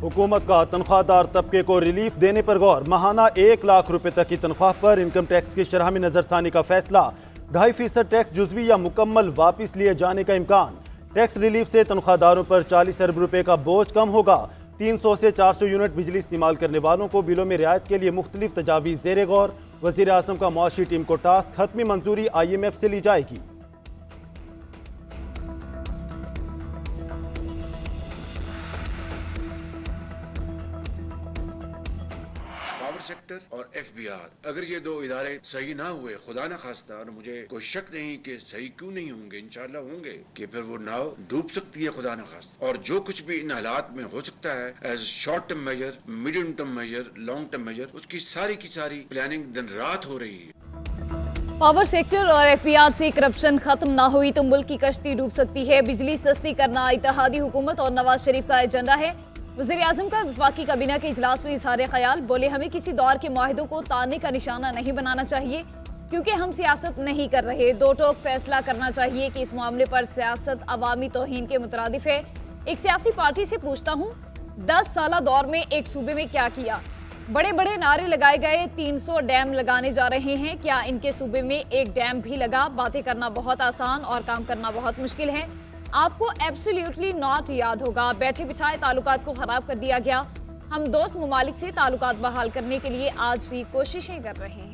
हुकूमत का तनख्वाहदार तबके को रिलीफ देने पर गौर। माहाना 1 लाख रुपए तक की तनख्वाह पर इनकम टैक्स की शरह में नजरसानी का फैसला। 2.5% टैक्स जुजवी या मुकम्मल वापिस लिए जाने का इम्कान। टैक्स रिलीफ से तनख्वाहदारों पर 40 अरब रुपए का बोझ कम होगा। 300 से 400 यूनिट बिजली इस्तेमाल करने वालों को बिलों में रियायत के लिए मुख्तलिफ तजावीज़ ज़ेरे गौर। वज़ीर आज़म का मुआशी टीम को टास्क, हतमी मंजूरी IMF से ली जाएगी। पावर सेक्टर और FBR, अगर ये दो इदारे सही ना हुए, खुदा ना खास्ता, और मुझे कोई शक नहीं कि सही क्यों नहीं होंगे, इंशाल्लाह होंगे, कि फिर वो नाव डूब सकती है, खुदा ना खास्ता। और जो कुछ भी इन हालात में हो सकता है as short term measure, medium term measure, long term measure, उसकी सारी की सारी प्लानिंग दिन रात हो रही है। पावर सेक्टर और FBR से करप्शन खत्म ना हुई तो मुल्क की कश्ती डूब सकती है। बिजली सस्ती करना इत्तेहादी हुकूमत और नवाज शरीफ का एजेंडा है। वज़ीर आज़म का वफाकी काबीना के इजलास में इज़हार ख्याल। बोले, हमें किसी दौर के मुआहिदों को ताने का निशाना नहीं बनाना चाहिए क्योंकि हम सियासत नहीं कर रहे। दो टोक फैसला करना चाहिए कि इस मामले पर सियासत अवामी तौहीन के मुतरादिफ है। एक सियासी पार्टी से पूछता हूँ, 10 साला दौर में एक सूबे में क्या किया? बड़े बड़े नारे लगाए गए, 300 डैम लगाने जा रहे हैं, क्या इनके सूबे में एक डैम भी लगा? बातें करना बहुत आसान और काम करना बहुत मुश्किल है। आपको एब्सोल्युटली नॉट याद होगा, बैठे बिठाए ताल्लुकात को खराब कर दिया गया। हम दोस्त ममालिक से ताल्लुकात बहाल करने के लिए आज भी कोशिशें कर रहे हैं।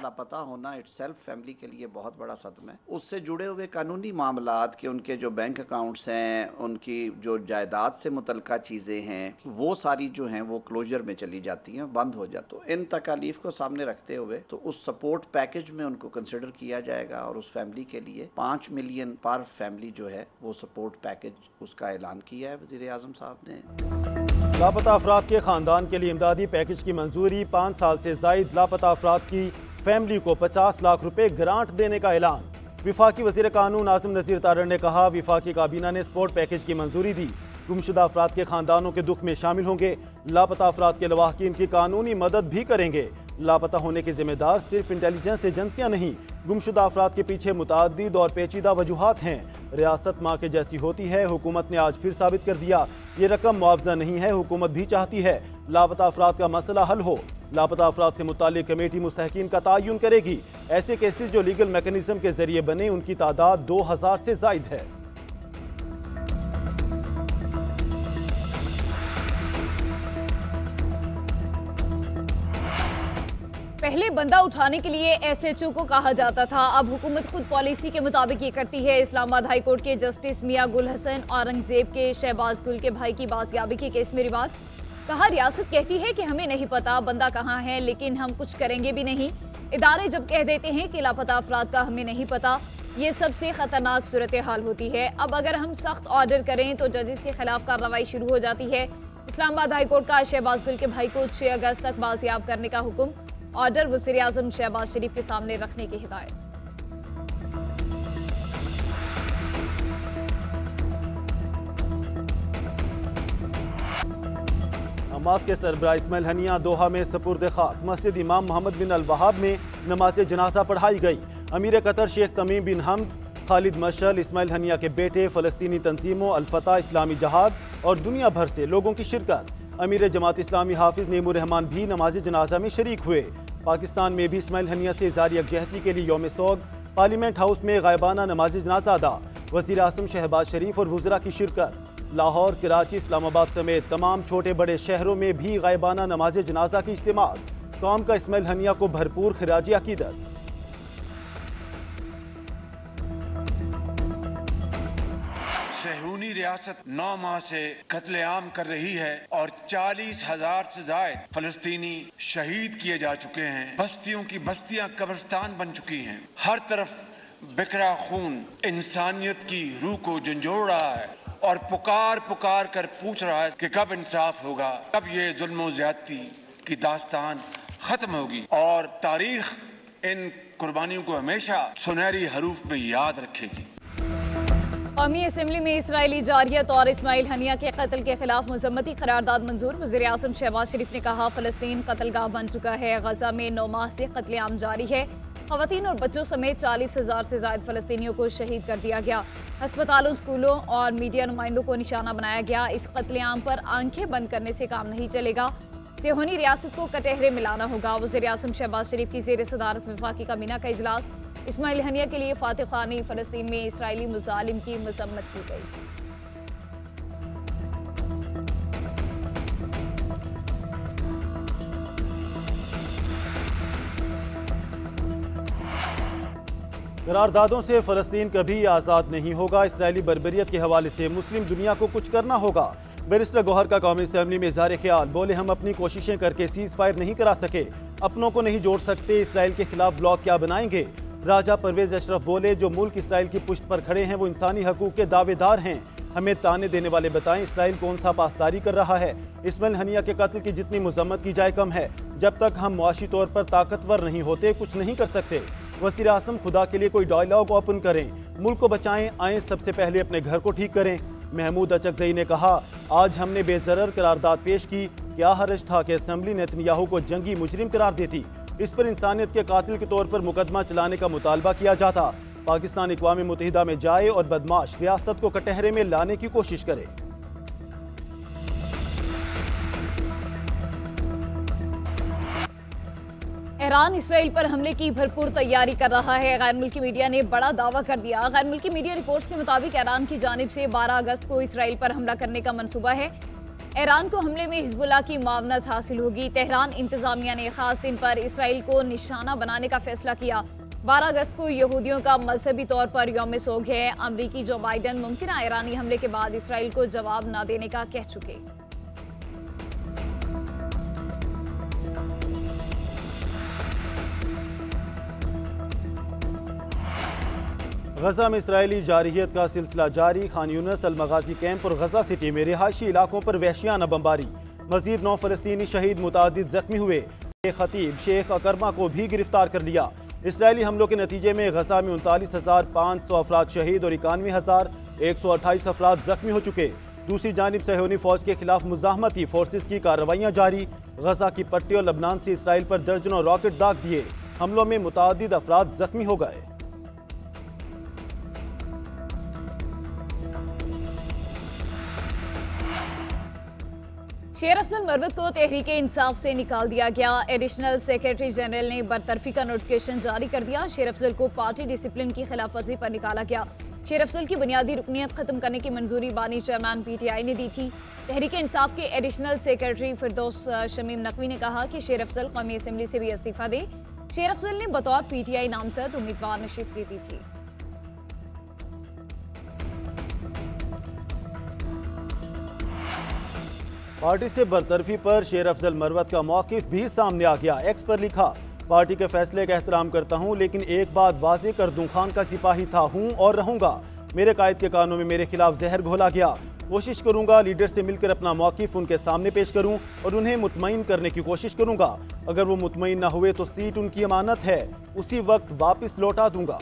लापता होना इटसेल्फ फैमिली के लिए बहुत बड़ा सदमा है। उससे जुड़े हुए कानूनी मामलात कि उनके जो बैंक अकाउंट्स हैं, उनकी जो जायदाद से मुतल्लिका चीज़ें हैं, वो सारी जो हैं वो क्लोजर में चली जाती हैं, बंद हो जाती। तो इन तकालीफ को सामने रखते हुए तो उस सपोर्ट पैकेज में उनको कंसिडर किया जाएगा और उस फैमिली के लिए 5 मिलियन पर फैमिली जो है वो सपोर्ट पैकेज उसका ऐलान किया है वज़ीर आज़म साहब ने। लापता अफराद के खानदान के लिए इमदादी पैकेज की मंजूरी। 5 साल से जायद लापता अफराद की फैमिली को 50 लाख रुपए ग्रांट देने का ऐलान। विफाकी वज़ीर कानून आज़म नज़ीर तारड़ ने कहा, विफाकी काबीना ने सपोर्ट पैकेज की मंजूरी दी। गुमशुदा अफराद के खानदानों के दुख में शामिल होंगे। लापता अफराद के लवाहकीन की कानूनी मदद भी करेंगे। लापता होने के जिम्मेदार सिर्फ इंटेलिजेंस एजेंसियां नहीं, गुमशुदा अफराद के पीछे मुतअद्दिद और पेचीदा वजूहात हैं। रियासत माँ के जैसी होती है। हुकूमत ने आज फिर साबित कर दिया, ये रकम मुआवजा नहीं है। हुकूमत भी चाहती है लापता अफराद का मसला हल हो। लापता अफराद से मुताल्लिक कमेटी मुस्तहकीन का तयन करेगी। ऐसे केसेस जो लीगल मैकेनिज्म के जरिए बने, उनकी तादाद 2000 से जायद है। पहले बंदा उठाने के लिए SHO को कहा जाता था, अब हुकूमत खुद पॉलिसी के मुताबिक ये करती है। इस्लामाबाद हाई कोर्ट के जस्टिस मियां गुल हसन औरंगजेब के शहबाज गुल के भाई की बाजियाबी के केस में रिवाज। कहा, रियासत कहती है कि हमें नहीं पता बंदा कहाँ है, लेकिन हम कुछ करेंगे भी नहीं। इदारे जब कह देते हैं कि लापता अफराद का हमें नहीं पता, ये सबसे खतरनाक सूरत हाल होती है। अब अगर हम सख्त ऑर्डर करें तो जजेस के खिलाफ कार्रवाई शुरू हो जाती है। इस्लामाबाद हाई कोर्ट का शहबाज गुल के भाई को 6 अगस्त तक बाजियाब करने का हुक्म। ऑर्डर वज़ीर आज़म शहबाज शरीफ के सामने रखने की हिदायत। हमास के सरबराह इस्माइल हनिया दोहा में सपुर्द खाक। मस्जिद इमाम मोहम्मद बिन अल वहाब में नमाज जनाजा पढ़ाई गई। अमीर कतर शेख तमीम बिन हमद, खालिद मशल, इस्माइल हनिया के बेटे, फ़लस्तीनी तंजीमों, अल फतह, इस्लामी जहाद और दुनिया भर से लोगों की शिरकत। अमीर जमात इस्लामी हाफिज नेमुर रहमान भी नमाज जनाजा में शरीक हुए। पाकिस्तान में भी इस्माइल हनिया से इज़हार यकजहती के लिए यौम सोग। पार्लियामेंट हाउस में गायबाना नमाज जनाजा अदा। वज़ीर आज़म शहबाज शरीफ और वुज़रा की शिरकत। लाहौर, कराची, इस्लामाबाद समेत तमाम छोटे बड़े शहरों में भी गायबाना नमाज जनाजा की इज्तिमा। कौम का इस्माइल हनिया को भरपूर खिराजी अकीदत। सहूनी रियासत 9 माह से कत्लेआम कर रही है और 40,000 से ज्यादा फलस्तीनी शहीद किए जा चुके हैं। बस्तियों की बस्तियां कब्रिस्तान बन चुकी हैं। हर तरफ बिखरा खून इंसानियत की रूह को झंझोड़ रहा है और पुकार पुकार कर पूछ रहा है कि कब इंसाफ होगा, कब ये जुल्म और ज्यादती की दास्तान खत्म होगी। और तारीख इन कुर्बानियों को हमेशा सुनहरी हरूफ में याद रखेगी। कौमी असम्बली में इसराइली जारियत और इस्माइल हनिया के कत्ल के खिलाफ मजम्मती करारदाद मंजूर। वज़ीर आज़म शहबाज शरीफ ने कहा, फ़लस्तीन कत्लगाह बन चुका है। गजा में 9 माह से कत्लेआम जारी है। खवातीन और बच्चों समेत 40,000 से ज्यादा फलस्तीनियों को शहीद कर दिया गया। अस्पतालों, स्कूलों और मीडिया नुमाइंदों को निशाना बनाया गया। इस कत्लेआम पर आंखें बंद करने से काम नहीं चलेगा। सेहोनी रियासत को कटहरे मिलाना होगा। वज़ीर-ए-आज़म शहबाज शरीफ की ज़ेर सदारत वफाकी काबीना का इजलास। इस्माइल हनिया के लिए फातिह खानी। फलस्तीन में इसराइली मुजालिम की मजम्मत की गई। करारदादों से फ़लस्तीन कभी आज़ाद नहीं होगा। इसराइली बर्बरियत के हवाले से मुस्लिम दुनिया को कुछ करना होगा। बैरिस्टर गौहर का कौमी असेंबली में इज़हार ख्याल। बोले, हम अपनी कोशिशें करके सीज़ फायर नहीं करा सके, अपनों को नहीं जोड़ सकते, इसराइल के खिलाफ ब्लॉक क्या बनाएंगे। राजा परवेज अशरफ बोले, जो मुल्क इसराइल की पुश्त पर खड़े हैं वो इंसानी हकूक़ के दावेदार हैं। हमें ताने देने वाले बताएं इसराइल कौन सा पासदारी कर रहा है। इस्माइल हनिया के कत्ल की जितनी मजम्मत की जाए कम है। जब तक हम मुआशी तौर पर ताकतवर नहीं होते कुछ नहीं कर सकते। वज़ीर आज़म, खुदा के लिए कोई डायलॉग ओपन करें, मुल्क को बचाएं, आए सबसे पहले अपने घर को ठीक करें। महमूद अचकज़ई ने कहा, आज हमने बेज़रर करारदाद पेश की, क्या हर्ज था कि असेंबली नेतन्याहू को जंगी मुजरिम करार देती। इस पर इंसानियत के कातिल के तौर पर मुकदमा चलाने का मुतालबा किया जाता। पाकिस्तान अक़वाम मुत्तहिदा में जाए और बदमाश रियासत को कटहरे में लाने की कोशिश करे। ईरान इसराइल पर हमले की भरपूर तैयारी कर रहा है। गैर मुल्की मीडिया ने बड़ा दावा कर दिया। गैर मुल्की मीडिया रिपोर्ट्स के मुताबिक ईरान की जानिब से 12 अगस्त को इसराइल पर हमला करने का मंसूबा है। ईरान को हमले में हिजबुल्लाह की मावनत हासिल होगी। तेहरान इंतजामिया ने खास दिन पर इसराइल को निशाना बनाने का फैसला किया। 12 अगस्त को यहूदियों का मजहबी तौर पर यौम सोग है। अमरीकी जो बाइडन मुमकिन ईरानी हमले के बाद इसराइल को जवाब न देने का कह चुके। गजा में इसराइली जारहियत का सिलसिला जारी। खान यूनिस, अल-मगाजी कैंप और गजा सिटी में रिहायशी इलाकों पर वहशियाना बमबारी। मजीद 9 फलस्तीनी शहीद, मुतादिद जख्मी हुए। खतीब शेख अकरमा को भी गिरफ्तार कर लिया। इसराइली हमलों के नतीजे में गजा में 39,500 अफराद शहीद और 91,128 अफराद जख्मी हो चुके। दूसरी जानिब सह्योनी फौज के खिलाफ मुजाहमती फोर्सेज की कार्रवाइयाँ जारी। गजा की पट्टी और लबनान से इसराइल पर दर्जनों रॉकेट दाग दिए। हमलों में मुतादिद अफराद जख्मी हो गए। शेर अफजल मरवत को तहरीके इंसाफ से निकाल दिया गया। एडिशनल सेक्रेटरी जनरल ने बरतरफी का नोटिफिकेशन जारी कर दिया। शेर अफजल को पार्टी डिसिप्लिन की खिलाफ वर्जी पर निकाला गया। शेर अफजल की बुनियादी रुकनियत खत्म करने की मंजूरी बानी चेयरमैन PTI ने दी थी। तहरीके इंसाफ के एडिशनल सेक्रेटरी फिरदौस शमीम नकवी ने कहा कि शेर अफजल कौमी असेंबली से भी इस्तीफा दें। शेर अफजल ने बतौर PTI नामजद उम्मीदवार नशिस्त जीती थी। पार्टी से बरतरफी पर शेर अफजल मरवत का मौक़िफ़ भी सामने आ गया। एक्स पर लिखा, पार्टी के फैसले का एहतराम करता हूं, लेकिन एक बात वाज़ेह कर दूं, खान का सिपाही था, हूं और रहूंगा। मेरे कायद के कानों में मेरे खिलाफ जहर घोला गया। कोशिश करूंगा लीडर से मिलकर अपना मौक़िफ़ उनके सामने पेश करूं और उन्हें मुतमईन करने की कोशिश करूंगा। अगर वो मुतमईन ना हुए तो सीट उनकी अमानत है, उसी वक्त वापस लौटा दूंगा।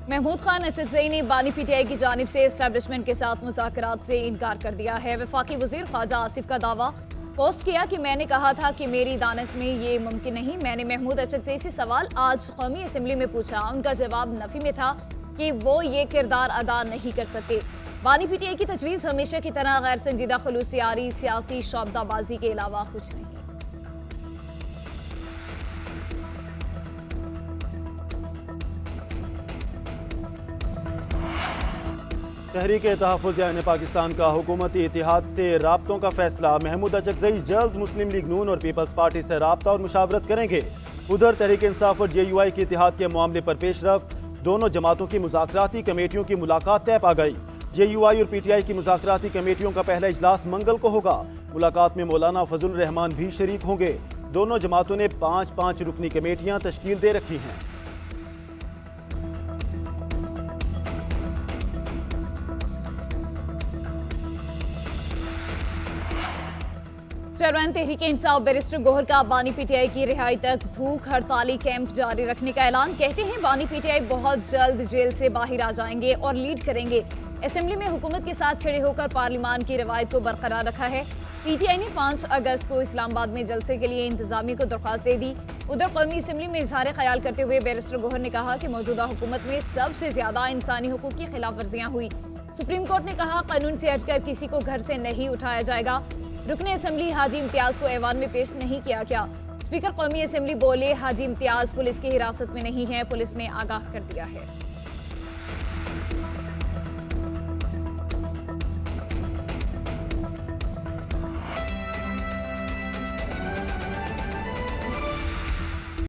महमूद खान अचकज़ई ने बानी PTI की जानिब से एस्टैब्लिशमेंट के साथ मुज़ाकरात से इनकार कर दिया है। वफाकी वज़ीर ख्वाजा आसिफ का दावा पोस्ट किया कि मैंने कहा था कि मेरी दानत में ये मुमकिन नहीं। मैंने महमूद अचकज़ई से सवाल आज कौमी असेंबली में पूछा, उनका जवाब नफी में था कि वो ये किरदार अदा नहीं कर सकते। बानी PTI की तजवीज़ हमेशा की तरह गैर संजीदा खलूसियारी, सियासी शौबदाबाजी के अलावा कुछ नहीं। तहरीक तहफ़्फ़ुज़ पाकिस्तान का हुकूमती इतिहाद से राब्तों का फैसला। महमूद अचकज़ई जल्द मुस्लिम लीग नून और पीपल्स पार्टी से राब्ता और मुशावरत करेंगे। उधर तहरीक इंसाफ और JUI के इतिहाद के मामले पर पेशरफ्त। दोनों जमातों की मुज़ाकराती कमेटियों की मुलाकात तय पा गई। JUI और PTI की मुज़ाकराती कमेटियों का पहला इजलास मंगल को होगा। मुलाकात में मौलाना फजलुर रहमान भी शरीक होंगे। दोनों जमातों ने 5-5 रुकनी कमेटियाँ तश्कील दे रखी हैं। चेयरमैन तहरीक इंसाफ बैरिस्टर गौहर का बानी PTI की रिहाई तक भूख हड़ताली कैंप जारी रखने का ऐलान। कहते हैं बानी PTI बहुत जल्द जेल से बाहर आ जाएंगे और लीड करेंगे। असेंबली में हुकूमत के साथ खड़े होकर पार्लिमान की रवायत को बरकरार रखा है। पीटीआई ने 5 अगस्त को इस्लामाबाद में जलसे के लिए इंतजामिया को दरख्वास्त दे दी। उधर कौमी असेंबली में इजहार ख्याल करते हुए बैरिस्टर गौहर ने कहा कि मौजूदा हुकूमत में सबसे ज्यादा इंसानी हुकूक की खिलाफ वर्जियां हुई। सुप्रीम कोर्ट ने कहा कानून से हटकर किसी को घर से नहीं उठाया जाएगा। रुकन असेंबली हाजी इम्तियाज को ऐवान में पेश नहीं किया गया। स्पीकर कौमी असेंबली बोले हाजी इम्तियाज पुलिस की हिरासत में नहीं है, पुलिस ने आगाह कर दिया है।